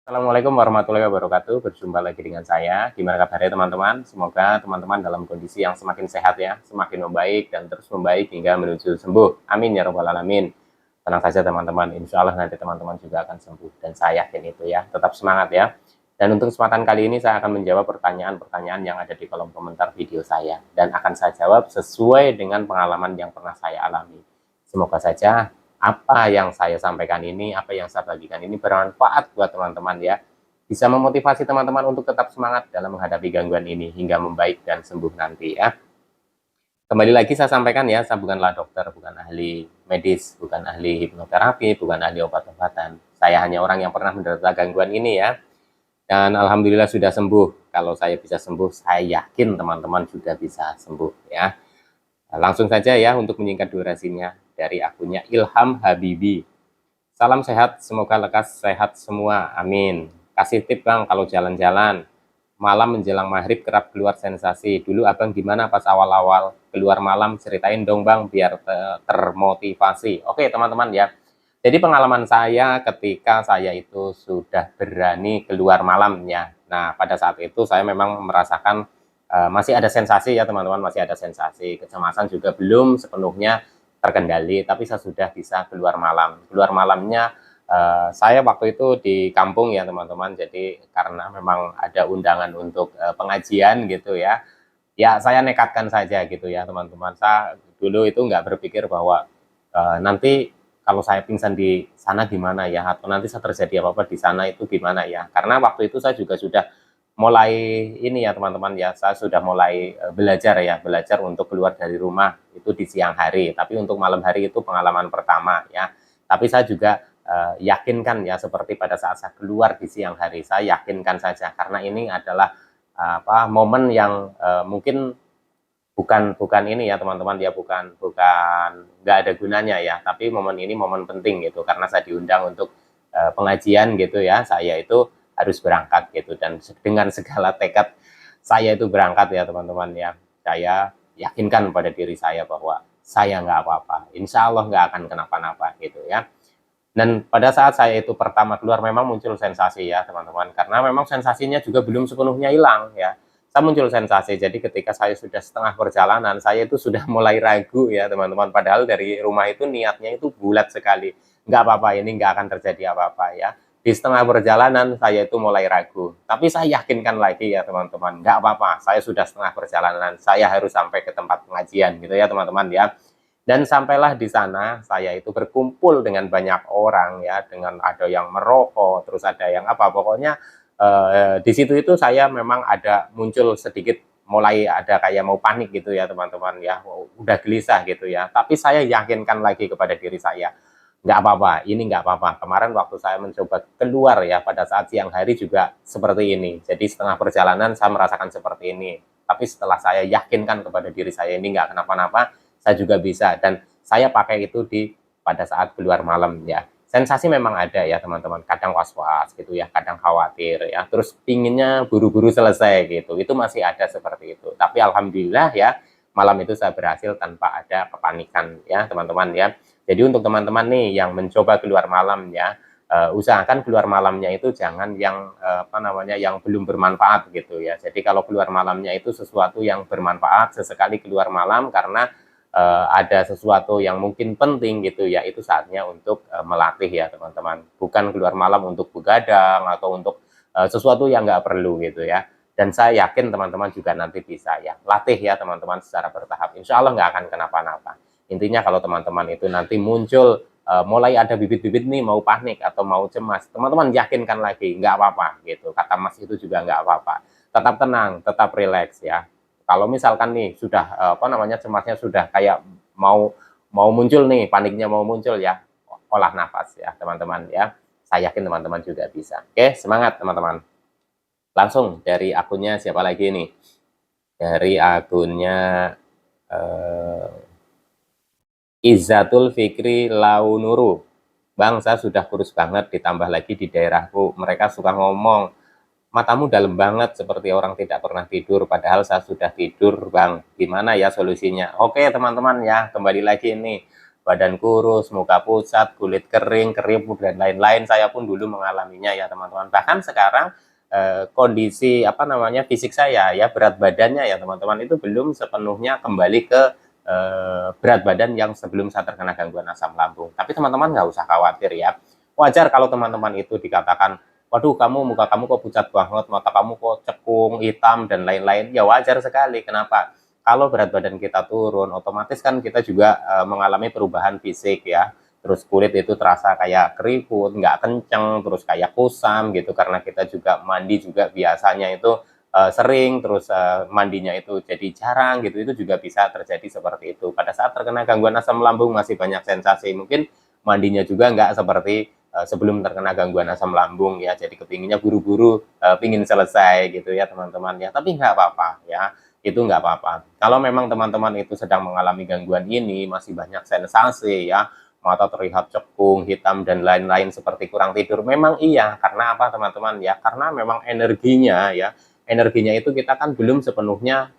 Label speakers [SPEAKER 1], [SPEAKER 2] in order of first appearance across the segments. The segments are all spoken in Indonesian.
[SPEAKER 1] Assalamualaikum warahmatullahi wabarakatuh. Berjumpa lagi dengan saya. Gimana kabarnya teman-teman? Semoga teman-teman dalam kondisi yang semakin sehat ya, semakin membaik dan terus membaik hingga menuju sembuh. Amin ya robbal alamin. Tenang saja teman-teman. Insya Allah nanti teman-teman juga akan sembuh dan saya yakin itu ya. Tetap semangat ya. Dan untuk kesempatan kali ini saya akan menjawab pertanyaan-pertanyaan yang ada di kolom komentar video saya dan akan saya jawab sesuai dengan pengalaman yang pernah saya alami. Semoga saja apa yang saya sampaikan ini, apa yang saya bagikan ini bermanfaat buat teman-teman ya. Bisa memotivasi teman-teman untuk tetap semangat dalam menghadapi gangguan ini hingga membaik dan sembuh nanti ya. Kembali lagi saya sampaikan ya, saya bukanlah dokter, bukan ahli medis, bukan ahli hipnoterapi, bukan ahli obat-obatan. Saya hanya orang yang pernah menderita gangguan ini ya. Dan alhamdulillah sudah sembuh. Kalau saya bisa sembuh, saya yakin teman-teman juga bisa sembuh ya. Langsung saja ya untuk menyingkat durasinya dari akunnya Ilham Habibi. Salam sehat, semoga lekas sehat semua, amin. Kasih tip bang, kalau jalan-jalan, malam menjelang maghrib kerap keluar sensasi. Dulu abang gimana pas awal-awal keluar malam, ceritain dong bang, biar termotivasi. Oke teman-teman ya, jadi pengalaman saya ketika saya itu sudah berani keluar malamnya. Nah pada saat itu saya memang merasakan masih ada sensasi ya teman-teman, masih ada sensasi, kecemasan juga belum sepenuhnya terkendali, tapi saya sudah bisa keluar malam. Keluar malamnya saya waktu itu di kampung ya teman-teman, jadi karena memang ada undangan untuk pengajian gitu ya, ya saya nekatkan saja gitu ya teman-teman. Saya dulu itu nggak berpikir bahwa nanti kalau saya pingsan di sana gimana ya, atau nanti saya terjadi apa-apa di sana itu gimana ya. Karena waktu itu saya juga sudah mulai ini ya teman-teman ya, saya sudah mulai belajar ya, belajar untuk keluar dari rumah itu di siang hari, tapi untuk malam hari itu pengalaman pertama ya. Tapi saya juga yakinkan ya, seperti pada saat saya keluar di siang hari, saya yakinkan saja karena ini adalah momen yang mungkin bukan bukan ini ya teman-teman ya, bukan bukan nggak ada gunanya ya, tapi momen ini momen penting gitu karena saya diundang untuk pengajian gitu ya, saya itu harus berangkat gitu, dan dengan segala tekad saya itu berangkat ya teman-teman ya. Saya yakinkan pada diri saya bahwa saya nggak apa-apa, insya Allah nggak akan kenapa-napa gitu ya. Dan pada saat saya itu pertama keluar memang muncul sensasi ya teman-teman, karena memang sensasinya juga belum sepenuhnya hilang ya. Saya muncul sensasi, jadi ketika saya sudah setengah perjalanan, saya itu sudah mulai ragu ya teman-teman. Padahal dari rumah itu niatnya itu bulat sekali. Nggak apa-apa, ini nggak akan terjadi apa-apa ya. Di setengah perjalanan saya itu mulai ragu. Tapi saya yakinkan lagi ya teman-teman, nggak apa-apa, saya sudah setengah perjalanan, saya harus sampai ke tempat pengajian gitu ya teman-teman ya. Dan sampailah di sana, saya itu berkumpul dengan banyak orang ya, dengan ada yang merokok, terus ada yang apa, pokoknya di situ itu saya memang ada muncul sedikit, mulai ada kayak mau panik gitu ya teman-teman ya, udah gelisah gitu ya. Tapi saya yakinkan lagi kepada diri saya, nggak apa-apa, ini nggak apa-apa. Kemarin waktu saya mencoba keluar ya pada saat siang hari juga seperti ini. Jadi setengah perjalanan saya merasakan seperti ini. Tapi setelah saya yakinkan kepada diri saya ini nggak kenapa-napa, saya juga bisa, dan saya pakai itu di pada saat keluar malam ya. Sensasi memang ada ya teman-teman, kadang was-was gitu ya, kadang khawatir ya, terus pinginnya buru-buru selesai gitu, itu masih ada seperti itu. Tapi alhamdulillah ya, malam itu saya berhasil tanpa ada kepanikan ya teman-teman ya. Jadi untuk teman-teman nih yang mencoba keluar malam ya, usahakan keluar malamnya itu jangan yang apa namanya, yang belum bermanfaat gitu ya. Jadi kalau keluar malamnya itu sesuatu yang bermanfaat, sesekali keluar malam karena ada sesuatu yang mungkin penting gitu ya, itu saatnya untuk melatih ya teman-teman, bukan keluar malam untuk begadang atau untuk sesuatu yang nggak perlu gitu ya. Dan saya yakin teman-teman juga nanti bisa ya, latih ya teman-teman secara bertahap, insya Allah nggak akan kenapa-napa. Intinya kalau teman-teman itu nanti muncul mulai ada bibit-bibit nih mau panik atau mau cemas, teman-teman yakinkan lagi, nggak apa-apa gitu, kata Mas itu juga nggak apa-apa, tetap tenang, tetap rileks ya. Kalau misalkan nih sudah apa namanya, cemasnya sudah kayak mau mau muncul nih, paniknya mau muncul ya, olah nafas ya teman-teman ya. Saya yakin teman-teman juga bisa. Oke, semangat teman-teman. Langsung dari akunnya siapa lagi nih? Dari akunnya eh, Izzatul Fikri Launuru. Bang, saya sudah kurus banget, ditambah lagi di daerahku mereka suka ngomong, matamu dalam banget seperti orang tidak pernah tidur, padahal saya sudah tidur bang, gimana ya solusinya? Oke teman-teman ya, kembali lagi ini badan kurus, muka pucat, kulit kering, keriput dan lain-lain. Saya pun dulu mengalaminya ya teman-teman. Bahkan sekarang kondisi apa namanya fisik saya ya, berat badannya ya teman-teman, itu belum sepenuhnya kembali ke berat badan yang sebelum saya terkena gangguan asam lambung. Tapi teman-teman nggak usah khawatir ya. Wajar kalau teman-teman itu dikatakan, waduh kamu muka kamu kok pucat banget, mata kamu kok cekung, hitam dan lain-lain. Ya wajar sekali. Kenapa? Kalau berat badan kita turun, otomatis kan kita juga mengalami perubahan fisik ya. Terus kulit itu terasa kayak keriput, nggak kenceng, terus kayak kusam gitu, karena kita juga mandi juga biasanya itu sering, terus mandinya itu jadi jarang gitu, itu juga bisa terjadi seperti itu. Pada saat terkena gangguan asam lambung masih banyak sensasi, mungkin mandinya juga nggak seperti sebelum terkena gangguan asam lambung ya, jadi kepinginnya buru-buru, pingin selesai gitu ya teman-teman ya, tapi nggak apa-apa ya, itu nggak apa-apa. Kalau memang teman-teman itu sedang mengalami gangguan ini, masih banyak sensasi ya, mata terlihat cekung, hitam, dan lain-lain seperti kurang tidur. Memang iya, karena apa teman-teman ya? Karena memang energinya ya, energinya itu kita kan belum sepenuhnya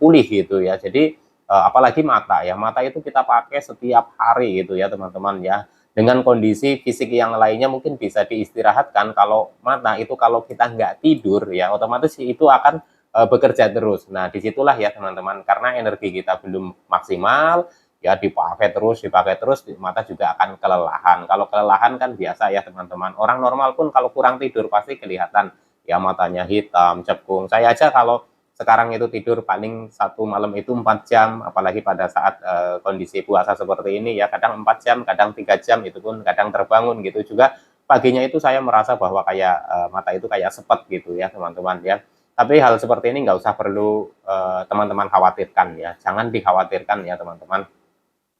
[SPEAKER 1] pulih gitu ya. Jadi apalagi mata ya, mata itu kita pakai setiap hari gitu ya teman-teman ya. Dengan kondisi fisik yang lainnya mungkin bisa diistirahatkan. Kalau mata itu kalau kita nggak tidur ya, otomatis itu akan bekerja terus. Nah disitulah ya teman-teman, karena energi kita belum maksimal, ya dipakai terus mata juga akan kelelahan. Kalau kelelahan kan biasa ya teman-teman, orang normal pun kalau kurang tidur pasti kelihatan ya, matanya hitam, cekung. Saya aja kalau sekarang itu tidur paling satu malam itu 4 jam, apalagi pada saat kondisi puasa seperti ini ya, kadang 4 jam, kadang 3 jam, itu pun kadang terbangun gitu juga. Paginya itu saya merasa bahwa kayak mata itu kayak sepet gitu ya teman-teman ya. Tapi hal seperti ini nggak usah perlu teman-teman khawatirkan ya, jangan dikhawatirkan ya teman-teman.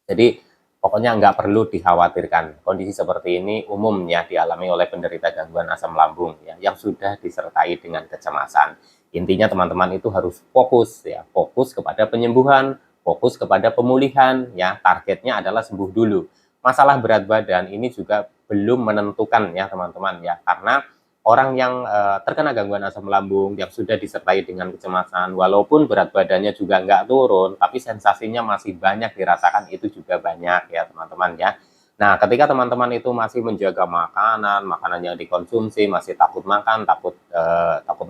[SPEAKER 1] Jadi pokoknya nggak perlu dikhawatirkan. Kondisi seperti ini umumnya dialami oleh penderita gangguan asam lambung ya, yang sudah disertai dengan kecemasan. Intinya teman-teman itu harus fokus ya, fokus kepada penyembuhan, fokus kepada pemulihan ya. Targetnya adalah sembuh dulu. Masalah berat badan ini juga belum menentukan ya teman-teman ya, karena orang yang terkena gangguan asam lambung yang sudah disertai dengan kecemasan, walaupun berat badannya juga nggak turun, tapi sensasinya masih banyak dirasakan, itu juga banyak ya teman-teman ya. Nah, ketika teman-teman itu masih menjaga makanan yang dikonsumsi, masih takut makan, takut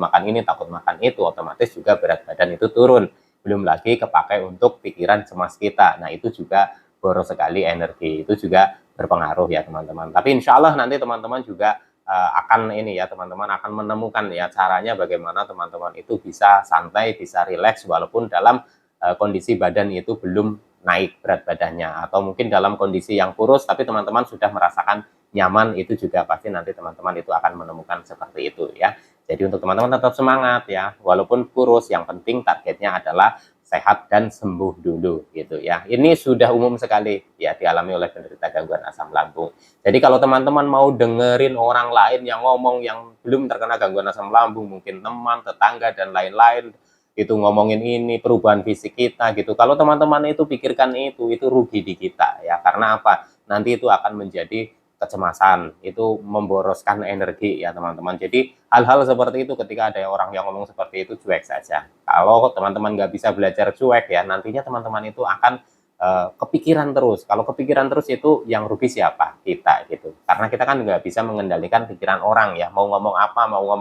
[SPEAKER 1] makan ini, takut makan itu, otomatis juga berat badan itu turun. Belum lagi kepakai untuk pikiran cemas kita. Nah, itu juga boros sekali energi, itu juga berpengaruh ya teman-teman. Tapi insya Allah nanti teman-teman juga akan ini ya teman-teman, akan menemukan ya caranya bagaimana teman-teman itu bisa santai, bisa rileks walaupun dalam kondisi badan itu belum naik berat badannya, atau mungkin dalam kondisi yang kurus tapi teman-teman sudah merasakan nyaman, itu juga pasti nanti teman-teman itu akan menemukan seperti itu ya. Jadi untuk teman-teman tetap semangat ya, walaupun kurus, yang penting targetnya adalah sehat dan sembuh dulu gitu ya. Ini sudah umum sekali ya dialami oleh penderita gangguan asam lambung. Jadi kalau teman-teman mau dengerin orang lain yang ngomong yang belum terkena gangguan asam lambung, mungkin teman, tetangga dan lain-lain, itu ngomongin ini perubahan fisik kita gitu. Kalau teman-teman itu pikirkan itu rugi di kita ya. Karena apa? Nanti itu akan menjadi kecemasan, itu memboroskan energi ya teman-teman. Jadi hal-hal seperti itu ketika ada orang yang ngomong seperti itu, cuek saja. Kalau teman-teman nggak bisa belajar cuek ya, nantinya teman-teman itu akan kepikiran terus. Kalau kepikiran terus itu yang rugi siapa? Kita gitu. Karena kita kan nggak bisa mengendalikan pikiran orang ya. Mau ngomong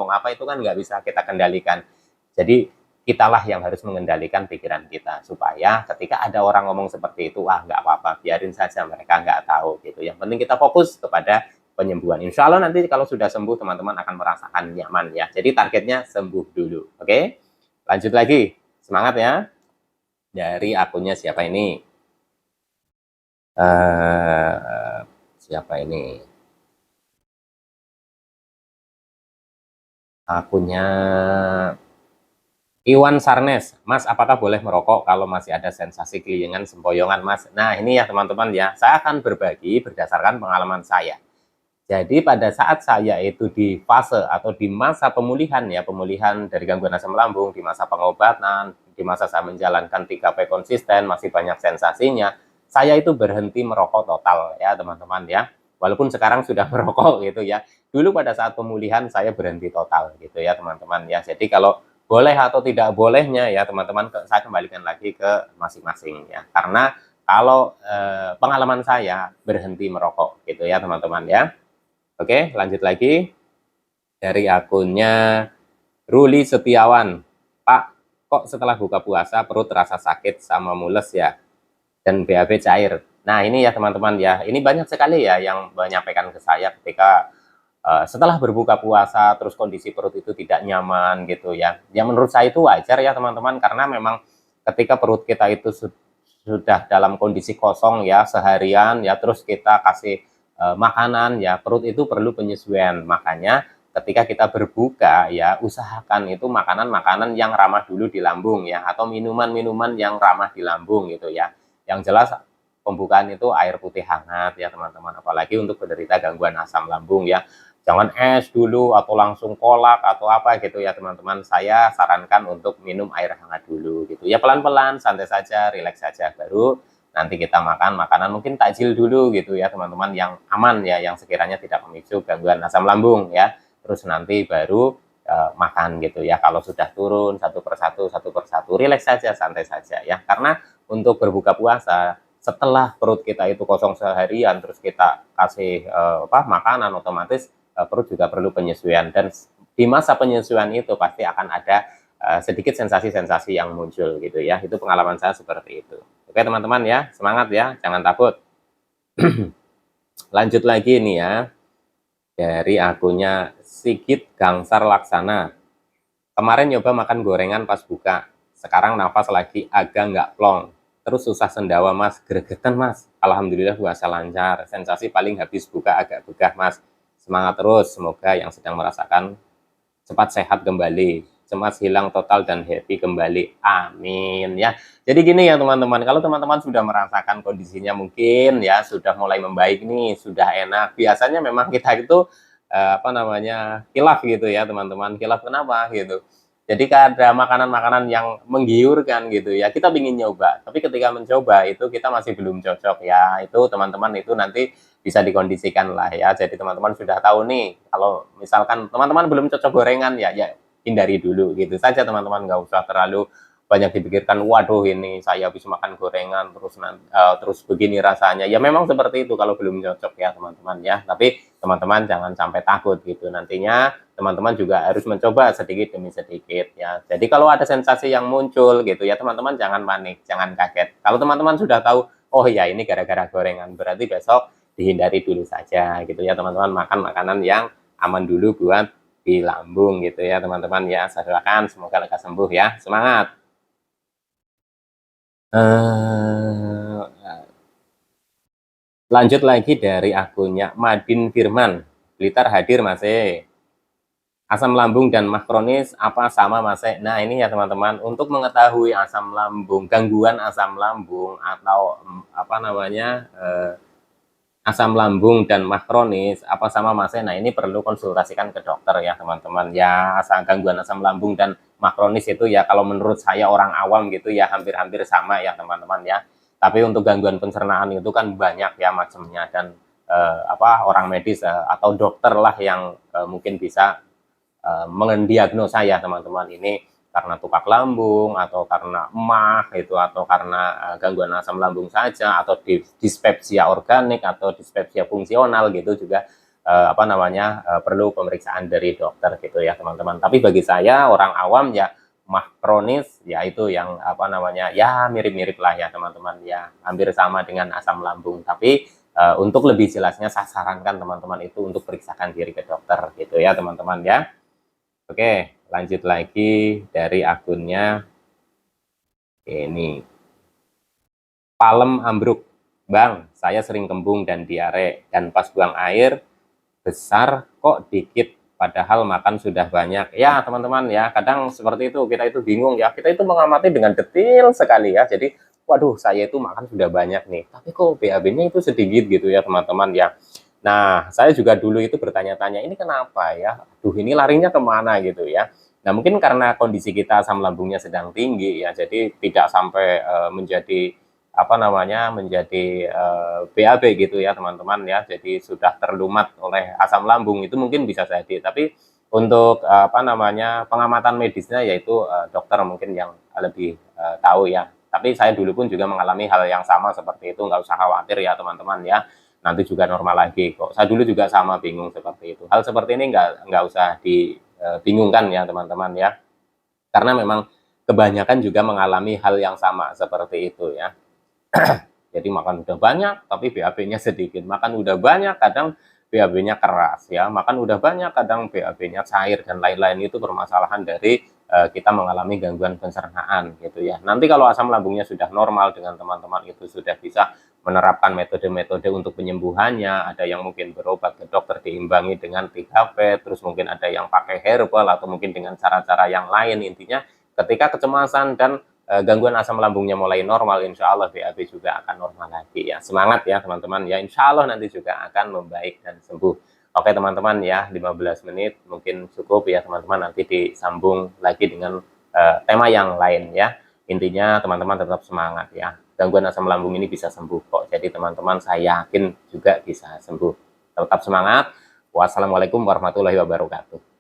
[SPEAKER 1] apa itu kan nggak bisa kita kendalikan. Jadi kitalah yang harus mengendalikan pikiran kita, supaya ketika ada orang ngomong seperti itu, nggak apa-apa, biarin saja, mereka nggak tahu gitu. Yang penting kita fokus kepada penyembuhan. Insya Allah nanti kalau sudah sembuh, teman-teman akan merasakan nyaman ya. Jadi targetnya sembuh dulu. Oke, lanjut lagi, semangat ya. Dari akunnya siapa ini? Siapa ini? Akunnya Iwan Sarnes, Mas, apakah boleh merokok kalau masih ada sensasi kelingan sempoyongan, Mas? Nah, ini ya teman-teman ya, saya akan berbagi berdasarkan pengalaman saya. Jadi pada saat saya itu di fase atau di masa pemulihan ya, pemulihan dari gangguan asam lambung, di masa pengobatan, di masa saya menjalankan 3P konsisten, masih banyak sensasinya, saya itu berhenti merokok total ya teman-teman ya. Walaupun sekarang sudah merokok gitu ya. Dulu pada saat pemulihan saya berhenti total gitu ya teman-teman ya. Jadi kalau boleh atau tidak bolehnya ya teman-teman, saya kembalikan lagi ke masing-masing ya. Karena kalau pengalaman saya berhenti merokok gitu ya teman-teman ya. Oke, lanjut lagi dari akunnya Ruli Setiawan. Pak, kok setelah buka puasa perut terasa sakit sama mules ya? Dan BAB cair. Nah ini ya teman-teman ya, ini banyak sekali ya yang menyampaikan ke saya ketika setelah berbuka puasa terus kondisi perut itu tidak nyaman gitu ya. Ya menurut saya itu wajar ya teman-teman, karena memang ketika perut kita itu sudah dalam kondisi kosong ya seharian ya, terus kita kasih makanan ya, perut itu perlu penyesuaian. Makanya ketika kita berbuka ya, usahakan itu makanan-makanan yang ramah dulu di lambung ya, atau minuman-minuman yang ramah di lambung gitu ya. Yang jelas pembukaan itu air putih hangat ya teman-teman, apalagi untuk penderita gangguan asam lambung ya. Jangan es dulu atau langsung kolak atau apa gitu ya teman-teman. Saya sarankan untuk minum air hangat dulu gitu ya, pelan-pelan, santai saja, rileks saja, baru nanti kita makan makanan mungkin takjil dulu gitu ya teman-teman, yang aman ya, yang sekiranya tidak memicu gangguan asam lambung ya. Terus nanti baru makan gitu ya. Kalau sudah turun satu persatu, rileks saja, santai saja ya. Karena untuk berbuka puasa setelah perut kita itu kosong seharian, terus kita kasih makanan, otomatis perut juga perlu penyesuaian, dan di masa penyesuaian itu pasti akan ada sedikit sensasi-sensasi yang muncul gitu ya. Itu pengalaman saya seperti itu. Oke teman-teman ya, semangat ya, jangan takut. Lanjut lagi nih ya, dari akunnya Sigit Gangsar Laksana. Kemarin nyoba makan gorengan pas buka, sekarang nafas lagi agak nggak plong, terus susah sendawa mas, gregetan mas. Alhamdulillah puasa lancar, sensasi paling habis buka agak begah mas. Semangat terus, semoga yang sedang merasakan cepat sehat kembali, cemas hilang total dan happy kembali, amin ya. Jadi gini ya teman-teman, kalau teman-teman sudah merasakan kondisinya mungkin ya sudah mulai membaik nih, sudah enak, biasanya memang kita itu kilaf gitu ya teman-teman. Kilaf kenapa gitu? Jadi ada makanan-makanan yang menggiurkan gitu ya, kita ingin nyoba, tapi ketika mencoba itu kita masih belum cocok ya. Itu teman-teman itu nanti bisa dikondisikan lah ya. Jadi teman-teman sudah tahu nih, kalau misalkan teman-teman belum cocok gorengan ya hindari dulu gitu saja teman-teman, nggak usah terlalu banyak dipikirkan, waduh ini saya habis makan gorengan terus begini rasanya. Ya memang seperti itu kalau belum cocok ya teman-teman ya, tapi teman-teman jangan sampai takut gitu. Nantinya teman-teman juga harus mencoba sedikit demi sedikit ya. Jadi kalau ada sensasi yang muncul gitu ya teman-teman, jangan panik, jangan kaget. Kalau teman-teman sudah tahu, oh ya ini gara-gara gorengan, berarti besok dihindari dulu saja gitu ya teman-teman. Makan makanan yang aman dulu buat di lambung gitu ya teman-teman ya. Silakan, semoga lekas sembuh ya, semangat. Lanjut lagi dari akunnya Madin Firman. Blitar hadir masih. Asam lambung dan mah kronis apa sama masih? Nah ini ya teman-teman, untuk mengetahui asam lambung, gangguan asam lambung atau asam lambung dan mah kronis apa sama masih, nah ini perlu konsultasikan ke dokter ya teman-teman ya. Gangguan asam lambung dan mah kronis itu ya kalau menurut saya orang awam gitu ya hampir-hampir sama ya teman-teman ya. Tapi untuk gangguan pencernaan itu kan banyak ya macamnya, dan orang medis atau dokter lah yang mungkin bisa mendiagnosa ya teman-teman, ini karena tupak lambung atau karena emah itu, atau karena gangguan asam lambung saja, atau dispepsia organik atau dispepsia fungsional gitu juga perlu pemeriksaan dari dokter gitu ya teman-teman. Tapi bagi saya orang awam ya, mah kronis ya itu yang ya mirip-mirip lah ya teman-teman ya, hampir sama dengan asam lambung. Tapi untuk lebih jelasnya saya sarankan teman-teman itu untuk periksakan diri ke dokter gitu ya teman-teman ya. Oke, lanjut lagi dari akunnya ini. Palem ambruk. Bang, saya sering kembung dan diare, dan pas buang air besar kok dikit, padahal makan sudah banyak. Ya, teman-teman ya, kadang seperti itu, kita itu bingung ya. Kita itu mengamati dengan detail sekali ya. Jadi, waduh, saya itu makan sudah banyak nih, tapi kok BAB-nya itu sedikit gitu ya, teman-teman ya. Nah, saya juga dulu itu bertanya-tanya, ini kenapa ya? Duh, ini larinya kemana gitu ya? Nah, mungkin karena kondisi kita asam lambungnya sedang tinggi ya, jadi tidak sampai menjadi BAB gitu ya teman-teman ya. Jadi sudah terlumat oleh asam lambung, itu mungkin bisa jadi. Tapi untuk pengamatan medisnya yaitu dokter mungkin yang lebih tahu ya. Tapi saya dulu pun juga mengalami hal yang sama seperti itu, nggak usah khawatir ya teman-teman ya, nanti juga normal lagi kok. Saya dulu juga sama bingung seperti itu. Hal seperti ini nggak usah dibingungkan ya teman-teman ya, karena memang kebanyakan juga mengalami hal yang sama seperti itu ya. Jadi makan udah banyak tapi BAB-nya sedikit, makan udah banyak kadang BAB-nya keras ya, makan udah banyak kadang BAB-nya cair dan lain-lain. Itu permasalahan dari kita mengalami gangguan pencernaan gitu ya. Nanti kalau asam lambungnya sudah normal, dengan teman-teman itu sudah bisa menerapkan metode-metode untuk penyembuhannya. Ada yang mungkin berobat ke dokter diimbangi dengan 3V, terus mungkin ada yang pakai herbal atau mungkin dengan cara-cara yang lain. Intinya ketika kecemasan dan gangguan asam lambungnya mulai normal, insya Allah BAB juga akan normal lagi ya. Semangat ya teman-teman ya, insya Allah nanti juga akan membaik dan sembuh. Oke teman-teman ya, 15 menit mungkin cukup ya teman-teman, nanti disambung lagi dengan tema yang lain ya. Intinya teman-teman tetap semangat ya, gangguan asam lambung ini bisa sembuh kok. Jadi teman-teman saya yakin juga bisa sembuh. Tetap semangat. Wassalamualaikum warahmatullahi wabarakatuh.